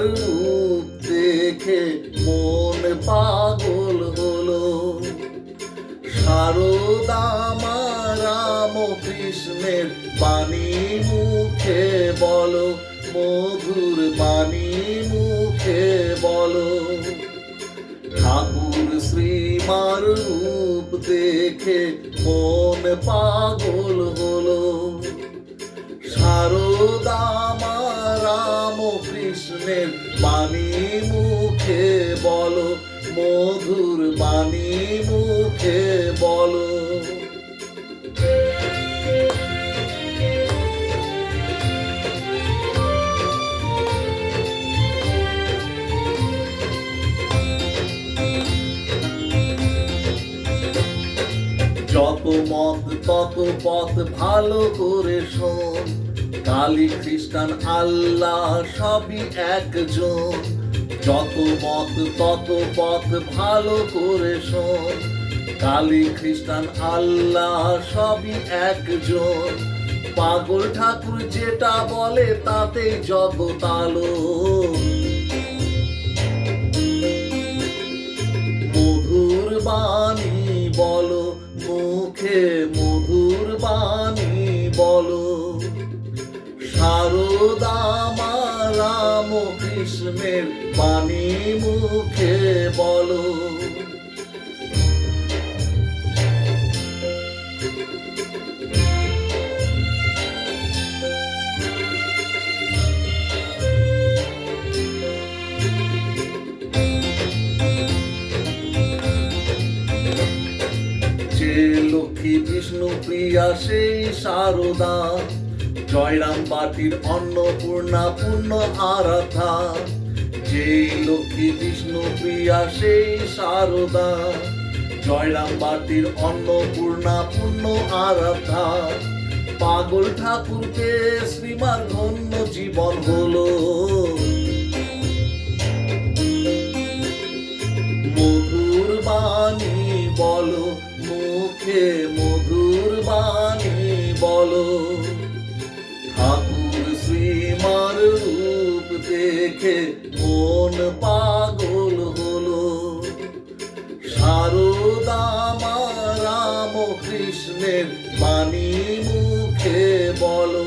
রূপ দেখে মন পাগল হলো। শারদা মা রাম কৃষ্ণের বাণী মুখে বলো, মধুর বাণী মুখে বলো। ঠাকুর শ্রীমার রূপ দেখে মন পাগল হলো। শারদা মা রাম কৃষ্ণের বাণী মুখে বলো, মধুর বাণী মুখে বলো। যত মত তত পথ ভালো করে শোন, কালী খ্রিস্টান আল্লাহ সবই একজন। যত মত তত পথ ভালো করে শোন, কালী খ্রিস্টান আল্লাহ সবই একজন। পাগল ঠাকুর যেটা বলে তাতেই জগৎ আলো। মধুর বাণী বলো, মুখে মধুর বাণী বলো। শারদা মা রাম কৃষ্ণের বাণী মুখে বলো। যে লক্ষ্মী বিষ্ণু প্রিয়া সেই শারদা, জয়রাম বাটির অন্নপূর্ণা পূর্ণ আরাধা। যে লক্ষ্মী বিষ্ণু প্রিয়া সেই শারদা, জয়রাম বাটির অন্নপূর্ণা পূর্ণ আরাধা। পাগল ঠাকুরকে শ্রীমার ধন্য জীবন হলো। মধুর বাণী বলো, মুখে মধুর বাণী বলো। ঠাকুর শ্রীমার রূপ দেখে মন পাগল হলো। শারদা মা রাম কৃষ্ণের বাণী মুখে বলো,